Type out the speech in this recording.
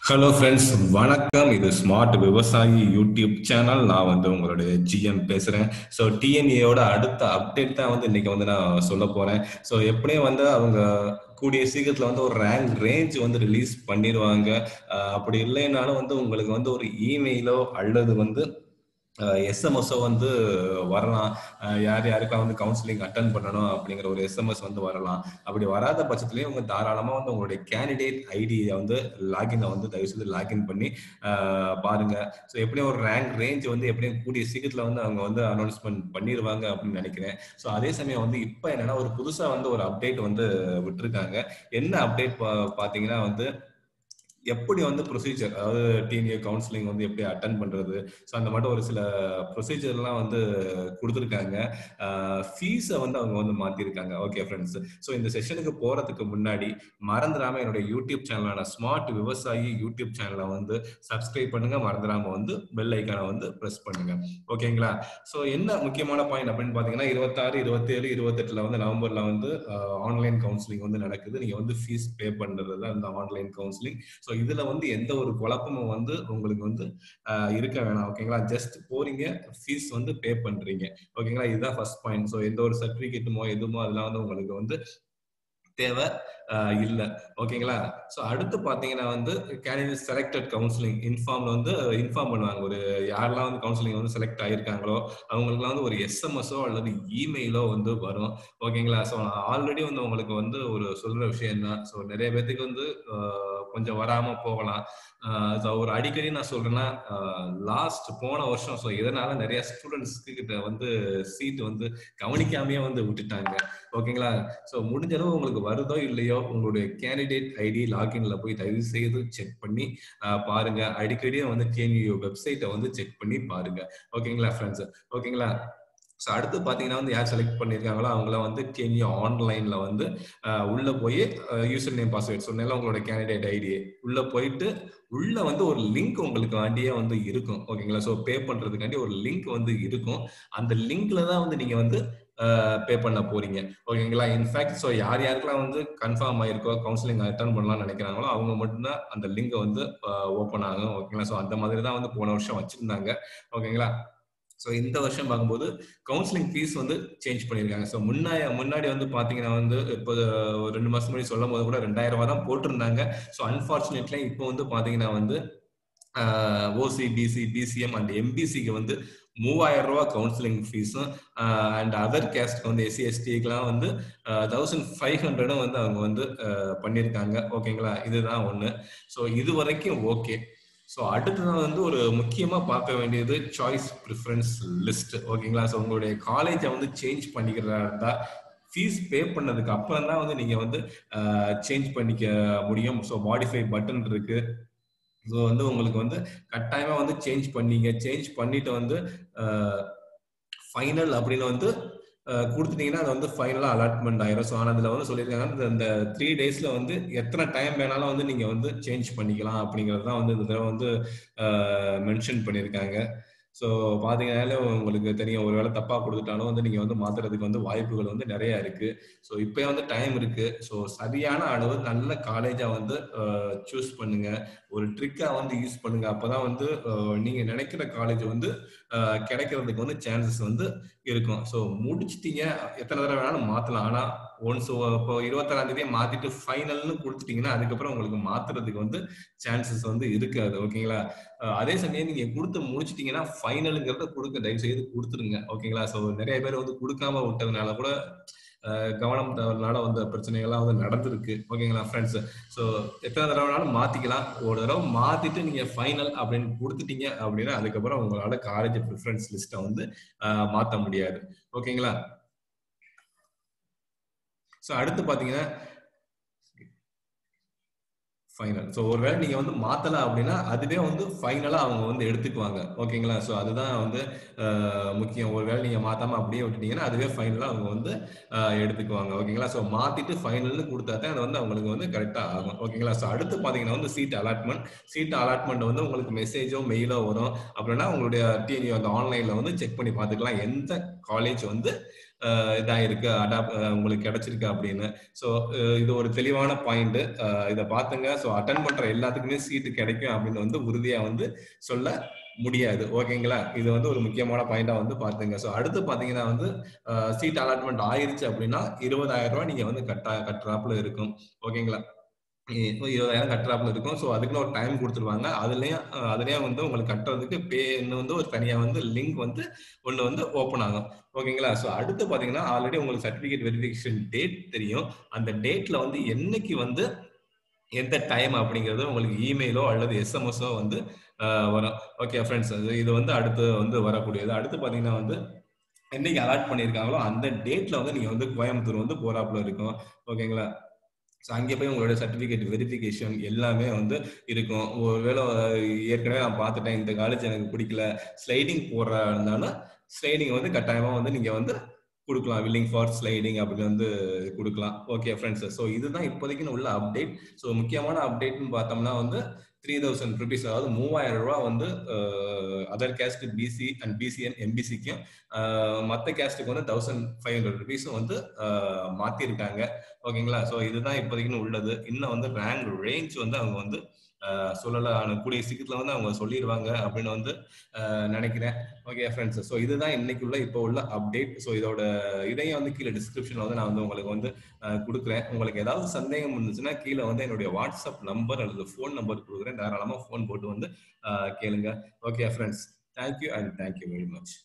Hello friends, வணக்கம். இது smart விவசாயி யூடியூப் சேனல். நான் உங்களுடைய ஜிஎம் பேசுகிறேன். ஸோ டிஎன்ஏயோட அடுத்த அப்டேட் தான் இன்னைக்கு நான் சொல்ல போகிறேன். ஸோ எப்படியும் அவங்க கூடிய சீக்கிரத்தில் ஒரு ரேஞ்ச் ரிலீஸ் பண்ணிடுவாங்க. அப்படி இல்லைனாலும் உங்களுக்கு ஒரு இமெயிலோ அல்லது எஸ்எம்எஸோ வரலாம். யார் யாருக்கெல்லாம் கவுன்சிலிங் அட்டன் பண்ணணும் அப்படிங்கிற ஒரு எஸ்எம்எஸ் வரலாம். அப்படி வராத பட்சத்துலேயும் தாராளமாக உங்களுடைய கேண்டிடேட் ஐடியை லாகினை தயவு செய்து லாகின் பண்ணி பாருங்க. ஸோ எப்படியும் ஒரு ரேஞ்ச் எப்படியும் கூடிய சீக்கிரத்தில் அவங்க அனௌன்ஸ்மெண்ட் பண்ணிடுவாங்க அப்படின்னு நினைக்கிறேன். ஸோ அதே சமயம் இப்போ என்னன்னா ஒரு புதுசாக ஒரு அப்டேட் விட்டுருக்காங்க. என்ன அப்டேட் பார்த்தீங்கன்னா எப்படி ப்ரொசீஜர், அதாவது டிஎன்ஏ கவுன்சிலிங் எப்படி அட்டன் பண்றது, ஸோ அந்த மட்டும் ஒரு சில ப்ரொசீஜர்லாம் கொடுத்துருக்காங்க. ஃபீஸை அவங்க மாத்திருக்காங்க. ஓகே ஃப்ரெண்ட்ஸ், ஸோ இந்த செஷனுக்கு போறதுக்கு முன்னாடி மறந்துடாம என்னுடைய யூடியூப் சேனலான ஸ்மார்ட் விவசாயி யூடியூப் சேனலை சப்ஸ்கிரைப் பண்ணுங்க. மறந்துடாம பெல் ஐக்கானை பிரஸ் பண்ணுங்க. ஓகேங்களா? ஸோ என்ன முக்கியமான பாயிண்ட் அப்படின்னு பாத்தீங்கன்னா 26, 27, 28 நவம்பர்ல ஆன்லைன் கவுன்சிலிங் நடக்குது. நீங்க ஃபீஸ் பே பண்றது தான் இந்த ஆன்லைன் கவுன்சிலிங். ஸோ இதுல எந்த ஒரு குழப்பமும் உங்களுக்கு இருக்க வேணாம். ஓகேங்களா? ஜஸ்ட் போறீங்க, ஃபீஸ் பே பண்றீங்க. ஓகேங்களா? இதுதான் ஃபர்ஸ்ட் பாயிண்ட். ஸோ எந்த ஒரு சர்டிபிகேட்டுமோ எதுமோ அதெல்லாம் உங்களுக்கு தேவை இல்ல. ஓகேங்களா? ஸோ அடுத்து பாத்தீங்கன்னா கேண்டிடேட் செலக்டட் கவுன்சிலிங் இன்ஃபார்ம் பண்ணுவாங்க. ஒரு யாரெல்லாம் கவுன்சிலிங் செலக்ட் ஆயிருக்காங்களோ அவங்களுக்குலாம் ஒரு எஸ்எம்எஸோ அல்லது இமெயிலோ வரும். ஓகேங்களா? ஸோ ஆல்ரெடி உங்களுக்கு ஒரு சொல்ற விஷயம் தான். ஸோ நிறைய பேத்துக்கு கொஞ்சம் வராம போகலாம். ஒரு அடிக்கடி நான் சொல்றேன்னா, லாஸ்ட் போன வருஷம் ஸோ இதனால நிறைய ஸ்டூடெண்ட்ஸ் கிட்ட சீட் கவனிக்காமையே விட்டுட்டாங்க. ஓகேங்களா? ஸோ முடிஞ்ச அளவு உங்களுக்கு வருதோ இல்லையோ உங்களுடைய கேண்டிடேட் ஐடி லாகின்ல போய் தயவு செய்து செக் பண்ணி பாருங்க. அடிக்கடி டிஎன்யூ வெப்சைட்டை செக் பண்ணி பாருங்க. ஓகேங்களா ஃப்ரெண்ட்ஸ்? ஓகேங்களா? ஸோ அடுத்து பார்த்தீங்கன்னா யார் செலக்ட் பண்ணியிருக்காங்களோ அவங்கள டிஎன்யூ ஆன்லைன்ல உள்ள போய் யூசர் நேம் பாஸ்வேர்ட் சொன்னால உங்களோட கேண்டிடேட் ஐடி உள்ள போயிட்டு உள்ள ஒரு லிங்க் உங்களுக்கு வேண்டியே இருக்கும். ஓகேங்களா? ஸோ பே பண்றதுக்காண்டி ஒரு லிங்க் இருக்கும். அந்த லிங்க்ல தான் நீங்க பே பண்ண போறீங்க. ஓகேங்களா? இன்ஃபேக்ட் ஸோ யார் யாருக்கெல்லாம் கன்ஃபார்ம் ஆயிருக்கோ கவுன்சிலிங் அட்டன் பண்ணலாம்னு நினைக்கிறாங்களோ அவங்க மட்டும்தான் அந்த லிங்கை ஓப்பன் ஆகும். ஓகேங்களா? ஸோ அந்த மாதிரி தான் போன வருஷம் வச்சிருந்தாங்க. ஓகேங்களா? ஸோ இந்த வருஷம் பார்க்கும்போது கவுன்சிலிங் ஃபீஸ் சேஞ்ச் பண்ணியிருக்காங்க. ஸோ முன்னாடி பாத்தீங்கன்னா இப்போ ஒரு 2 மாசம் முன்னாடி சொல்லும் போது கூட 2000 ரூபாய் தான் போட்டிருந்தாங்க. ஸோ அன்பார்ச்சுனேட்லி இப்போ பாத்தீங்கன்னா ஓசி, பிசி, பிசிஎம் அண்ட் எம்பிசிக்கு 3000 ரூபாய் கவுன்சிலிங் ஃபீஸும் அண்ட் அதர் கேஸ்ட்க்கு எஸ்சி எஸ்டிக்கெல்லாம் 1500 அவங்க பண்ணியிருக்காங்க. ஓகேங்களா? இதுதான் ஒண்ணு. ஸோ இது வரைக்கும் ஓகே. ஸோ அடுத்தது ஒரு முக்கியமா பார்க்க வேண்டியது சாய்ஸ் ப்ரிஃபரன்ஸ் லிஸ்ட். ஓகேங்களா? ஸோ உங்களுடைய காலேஜை சேஞ்ச் பண்ணிக்கிறதா இருந்தா ஃபீஸ் பே பண்ணதுக்கு அப்புறம் தான் நீங்க சேஞ்ச் பண்ணிக்க முடியும். ஸோ மாடிஃபை பட்டன் இருக்கு. ஸோ உங்களுக்கு கட்டாயமா சேஞ்ச் பண்ணீங்க. சேஞ்ச் பண்ணிட்டு ஃபைனல் அப்படின்னு கொடுத்துட்டீங்கன்னா அது ஃபைனலா அலாட்மெண்ட் ஆயிரும். ஸோ ஆனால் அதில் சொல்லியிருக்காங்க இந்த 3 daysல எத்தனை டைம் வேணாலும் நீங்க சேஞ்ச் பண்ணிக்கலாம் அப்படிங்கிறது தான் இந்த தடவை மென்ஷன் பண்ணியிருக்காங்க. ஸோ பாத்தீங்கன்னாலே உங்களுக்கு தெரியும், ஒருவேளை தப்பா கொடுத்துட்டாலும் நீங்க மாத்துறதுக்கு வாய்ப்புகள் நிறைய இருக்கு. ஸோ இப்பயே டைம் இருக்கு. ஸோ சரியான அளவு நல்ல காலேஜா சூஸ் பண்ணுங்க. ஒரு ட்ரிக்கா யூஸ் பண்ணுங்க. அப்பதான் நீங்க நினைக்கிற காலேஜ் கிடைக்கிறதுக்கு சான்சஸ் இருக்கும். ஸோ முடிச்சிட்டீங்க, எத்தனை தடவை வேணாலும் மாத்தலாம். ஆனா ஒன்ஸ் இப்போ 26ஆம் தேதியை மாத்திட்டு ஃபைனல்னு கொடுத்துட்டீங்கன்னா அதுக்கப்புறம் உங்களுக்கு மாத்துறதுக்கு சான்சஸ் இருக்காது. ஓகேங்களா? அதே சமயம் நீங்க கொடுத்து முடிச்சிட்டீங்கன்னா ஃபைனலுங்கிறத கொடுக்க தயவு செய்து கொடுத்துருங்க. ஓகேங்களா? ஸோ நிறைய பேர் கொடுக்காம விட்டதுனால கூட கவனம் தவறுனால பிரச்சனைகள்லாம் நடந்திருக்கு. ஓகேங்களா ஃப்ரெண்ட்ஸ்? ஸோ எத்தனை தடவை வேணாலும் மாத்திக்கலாம். ஒரு தடவை மாத்திட்டு நீங்க ஃபைனல் அப்படின்னு கொடுத்துட்டீங்க அப்படின்னா அதுக்கப்புறம் உங்களால காலேஜ் ப்ரிஃபரன்ஸ் லிஸ்ட்டை மாத்த முடியாது. ஓகேங்களா? ஸோ அடுத்து பாத்தீங்கன்னா ஃபைனல். ஸோ ஒருவேளை நீங்க மாத்தல அப்படின்னா அதுவே ஃபைனலா அவங்க எடுத்துக்குவாங்க. ஓகேங்களா? ஸோ அதுதான் முக்கியம். ஒருவேளை நீங்க மாத்தாம அப்படியே விட்டுட்டீங்கன்னா அதுவே ஃபைனலா அவங்க எடுத்துக்குவாங்க. ஓகேங்களா? ஸோ மாத்திட்டு ஃபைனல்னு கொடுத்தா தான் அது அவங்களுக்கு கரெக்டா ஆகும். ஓகேங்களா? ஸோ அடுத்து பாத்தீங்கன்னா சீட் அலாட்மெண்ட் உங்களுக்கு மெசேஜோ மெயிலோ வரும். அப்படின்னா உங்களுடைய டிஎன்யூ ஆன்லைன்ல செக் பண்ணி பார்த்துக்கலாம் எந்த காலேஜ் இதாயிருக்கு உங்களுக்கு கிடைச்சிருக்கு அப்படின்னு. ஸோ இது ஒரு தெளிவான பாயிண்ட். இதை பார்த்துங்க. ஸோ அட்டன் பண்ற எல்லாத்துக்குமே சீட்டு கிடைக்கும் அப்படின்னு வந்து உறுதியா வந்து சொல்ல முடியாது. ஓகேங்களா? இது வந்து ஒரு முக்கியமான பாயிண்டா வந்து பாத்துங்க. ஸோ அடுத்து பாத்தீங்கன்னா வந்து சீட் அலாட்மெண்ட் ஆயிருச்சு அப்படின்னா 20,000 ரூபாய் நீங்க வந்து கட்டுறாப்புல இருக்கும். ஓகேங்களா? 20,000 கட்டுறாப்புல இருக்கும். ஸோ அதுக்குன்னு ஒரு டைம் கொடுத்துருவாங்க. அதுலயும் வந்து உங்களுக்கு கட்டுறதுக்கு வந்து ஒரு தனியா வந்து லிங்க் வந்து ஒண்ணு வந்து ஓப்பன் ஆகும். ஓகேங்களா? ஸோ அடுத்து பாத்தீங்கன்னா ஆல்ரெடி உங்களுக்கு சர்டிபிகேட் வெரிஃபிகேஷன் டேட் தெரியும். அந்த டேட்ல வந்து என்னைக்கு வந்து எந்த டைம் அப்படிங்கிறது உங்களுக்கு இமெயிலோ அல்லது எஸ்எம்எஸோ வந்து வரும். ஓகே ஃப்ரெண்ட்ஸ், இது வந்து அடுத்து வந்து வரக்கூடியது. அடுத்து பாத்தீங்கன்னா வந்து என்னைக்கு அலாட் பண்ணியிருக்காங்களோ அந்த டேட்ல வந்து நீங்க வந்து கோயம்புத்தூர் வந்து போறாப்புல இருக்கும். ஓகேங்களா? ஸோ அங்கே போய் உங்களோட சர்டிஃபிகேட் வெரிஃபிகேஷன் எல்லாமே வந்து இருக்கும். ஒருவேளை ஏற்கனவே நான் பார்த்துட்டேன், இந்த காலேஜ் எனக்கு பிடிக்கல, ஸ்லைடிங் போடுறா இருந்தாலும் ஸ்லைடிங் வந்து கட்டாயமா வந்து நீங்க வந்து கொடுக்கலாம். வில்லிங் ஃபார் ஸ்லைடிங் அப்படின்னு வந்து கொடுக்கலாம். ஓகே ஃப்ரெண்ட்ஸ், ஸோ இதுதான் இப்போதைக்கு உள்ள அப்டேட். ஸோ முக்கியமான அப்டேட்னு பார்த்தோம்னா வந்து 3000 ருபீஸ், அதாவது 3000 ரூபாய் வந்து அதர் கேஸ்ட் பிசி அண்ட் பிசிஎன் எம்பிசிக்கும் மற்ற கேஸ்ட்டுக்கு வந்து 1500 ருபீஸும் வந்து மாத்திருக்காங்க. ஓகேங்களா? ஸோ இதுதான் இப்போதைக்கு உள்ளது. இன்னும் வந்து ரேங்க் ரேஞ்ச் வந்து அவங்க வந்து சொல்லல. கூடிய சீக்கிரத்துல வந்து அவங்க சொல்லிடுவாங்க அப்படின்னு வந்து நினைக்கிறேன். ஓகே ஃப்ரெண்ட்ஸ், ஸோ இதுதான் இன்னைக்குள்ள இப்போ உள்ள அப்டேட். ஸோ இதோட இதையும் வந்து கீழே டிஸ்கிரிப்ஷன்ல வந்து நான் வந்து உங்களுக்கு வந்து கொடுக்குறேன். உங்களுக்கு ஏதாவது சந்தேகம் இருந்துச்சுன்னா கீழே வந்து என்னுடைய வாட்ஸ்அப் நம்பர் அல்லது ஃபோன் நம்பர் கொடுக்குறேன். தாராளமாக ஃபோன் போட்டு வந்து கேளுங்க. Okay friends, thank you and thank you very much.